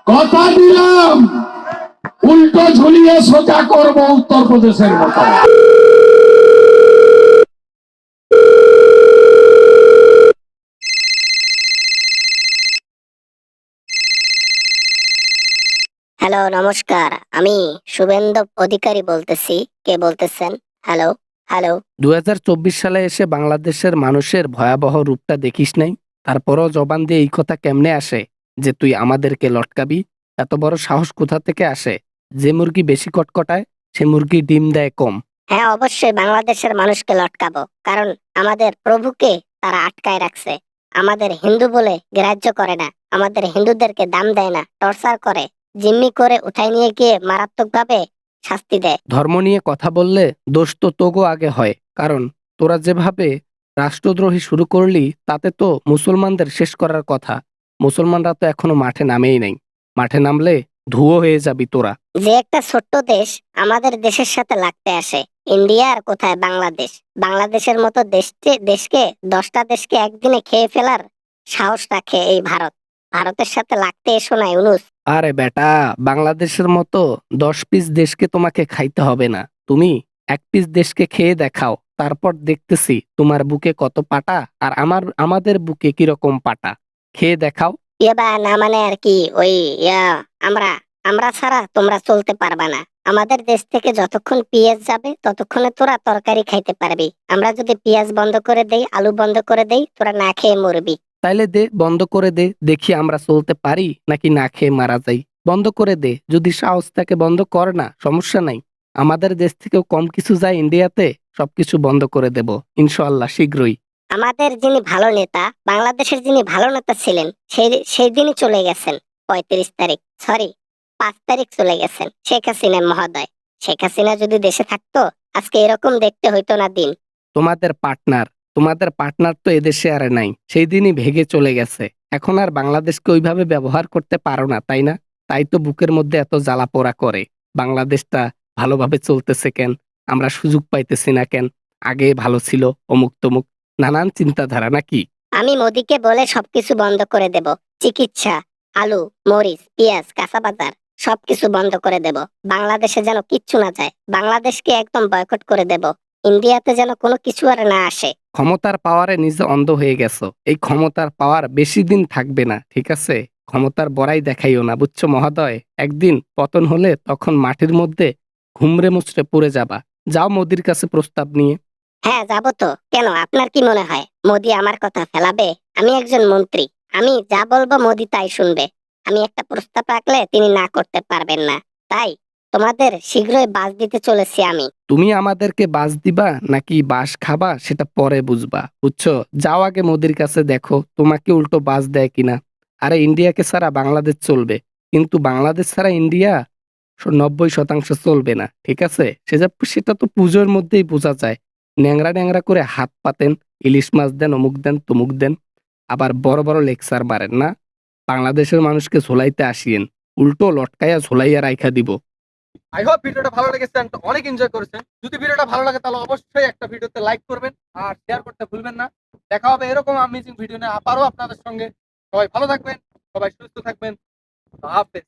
কথা দিলাম উল্টো ঝুলিয়ে সোজা করব উত্তরপ্রদেশের মতো। হ্যালো, নমস্কার। আমি শুভেন্দু অধিকারী বলতেছি। কে বলতেছেন? Hello, hello. 2024 সালে এসে বাংলাদেশের মানুষের ভয়াবহ রূপটা দেখিস নাই? তারপরও জবান দিয়ে এই কথা কেমনে আসে যে তুই আমাদেরকে লটকাবি? এত বড় সাহস কোথা থেকে আসে? যে মুরগি বেশি কটকটায় সে মুরগি ডিম দেয় কম। হ্যাঁ, অবশ্যই বাংলাদেশের মানুষকে লটকাবো, কারণ আমাদের প্রভুকে তারা আটকায় রাখছে। আমাদের হিন্দু বলে গ্রাহ্য করে না, আমাদের হিন্দুদেরকে দাম দেয় না, টর্চার করে, জিম্মি করে উঠাই নিয়ে গিয়ে মারাত্মকভাবে শাস্তি দেয়। ধর্ম নিয়ে কথা বললে দোষ তো তোগো আগে হয়, কারণ তোরা যেভাবে রাষ্ট্রদ্রোহী শুরু করলি তাতে তো মুসলমানদের শেষ করার কথা। মুসলমানরা তো এখনো মাঠে নামেই নাই। মাঠে নামলে ধুয়ো হয়ে যাবি তোরা। যে একটা ছোট্ট দেশ আমাদের দেশের সাথে লাগতে আসে, ইন্ডিয়া আর কোথায় বাংলাদেশ। বাংলাদেশের মতো দেশকে 10টা দেশকে একদিনে খেয়ে ফেলার সাহস রাখে এই ভারত। ভারতের সাথে লাগতে এসো না ইউনুস। আরে বেটা, বাংলাদেশের মতো 10 পিস দেশকে তোমাকে খাইতে হবে না। তুমি 1 পিস দেশকে খেয়ে দেখাও, তারপর দেখতেছি তোমার বুকে কত পাটা আর আমাদের বুকে কিরকম পাটা। খেয়ে দেখাও। বা না মানে আর কি, ওই ইয়া, আমরা আমরা ছাড়া তোমরা চলতে পারবা না। আমাদের দেশ থেকে যতক্ষণ পেঁয়াজ যাবে ততক্ষণে তোরা তরকারি খাইতে পারবি। আমরা যদি পেঁয়াজ বন্ধ করে দেই, আলু বন্ধ করে দেই, তোরা না খেয়ে মরবি। তাইলে দে, বন্ধ করে দে, দেখি আমরা চলতে পারি নাকি না খেয়ে মারা যাই। বন্ধ করে দে, যদি সাহস থাকে বন্ধ কর না, সমস্যা নাই। আমাদের দেশ থেকেও কম কিছু যায় ইন্ডিয়াতে, সবকিছু বন্ধ করে দেব ইনশাআল্লাহ শীঘ্রই। আমাদের যিনি ভালো নেতা, বাংলাদেশের যিনি ভালো নেতা ছিলেন, সেই দিনই চলে গেছেন। 35 তারিখ, সরি 5 তারিখ চলে গেছেন শেখ হাসিনা মহোদয়। শেখ হাসিনা যদি দেশে থাকতো আজকে এরকম দেখতে হইতো না দিন। তোমাদের পার্টনার তো এদেশে আর নাই, সেই দিনই ভেগে চলে গেছে। এখন আর বাংলাদেশকে ওইভাবে ব্যবহার করতে পারো না, তাই না? তাই তো বুকের মধ্যে এত জ্বালা পোড়া করে। বাংলাদেশটা ভালোভাবে চলতেছে কেন, আমরা সুযোগ পাইতেছি না কেন, আগে ভালো ছিল, অমুক তমুক, নানান চিন্তাধারা নাকি? আমি মোদিকে বলে সবকিছু বন্ধ করে দেব। চিকিৎসা, আলু, মরিচ, পেঁয়াজ, কাঁচা বাজার সবকিছু বন্ধ করে দেব। বাংলাদেশে যেন কিচ্ছু না যায়, বাংলাদেশকে একদম বয়কট করে দেব। ইন্ডিয়াতে যেন কোনো কিছু আর না আসে। ক্ষমতার পাওয়ারে নিজে অন্ধ হয়ে গেছো। এই ক্ষমতার পাওয়ার বেশি দিন থাকবে না, ঠিক আছে? ক্ষমতার বড়াই দেখাইও না, বুঝছো মহোদয়? একদিন পতন হলে তখন মাটির মধ্যে হুমড়ে মুচড়ে পড়ে যাবা। যাও মোদির কাছে প্রস্তাব নিয়ে। হ্যাঁ, যাব তো। কেন, আপনার কি মনে হয় মোদি আমার কথা ফেলাবে? আমি একজন মন্ত্রী, আমি যা বলবো মোদি তাই শুনবে। আমি একটা প্রস্তাব রাখলে তিনি না করতে পারবেন না। তাই তোমাদের শীঘ্রই বাস দিতে চলেছি আমি। তুমি আমাদেরকে বাস দিবা নাকি বাস খাবা সেটা পরে বুঝবা, বুঝছো? যাও আগে মোদির কাছে, দেখো তোমাকে উল্টো বাস দেয় কিনা। আরে ইন্ডিয়াকে ছাড়া বাংলাদেশ চলবে, কিন্তু বাংলাদেশ ছাড়া ইন্ডিয়া 90% চলবে না, ঠিক আছে? সেটা তো পুজোর মধ্যেই বোঝা যায়। ন্যাংরা ন্যাংরা করে হাত পাতেন, ইলিশ মাছ দেন, অমুক দেন তমুক দেন, আবার বড় বড় লেকচার মারেন না। বাংলাদেশের মানুষকে ঝোলাইতে আসিয়েন, উল্টো লটকাইয়া ঝোলাইয়া রাইখা দিব। আই হোপ ভিডিওটা ভালো লেগেছে and অনেক এনজয় করেছেন। যদি ভিডিওটা ভালো লাগে তাহলে অবশ্যই একটা ভিডিওতে লাইক করবেন আর শেয়ার করতে ভুলবেন না। দেখা হবে এরকম অ্যামেজিং ভিডিও নিয়ে আবারও আপনাদের সঙ্গে। সবাই ভালো থাকবেন, সবাই সুস্থ থাকবেন। আল্লাহ হাফেজ।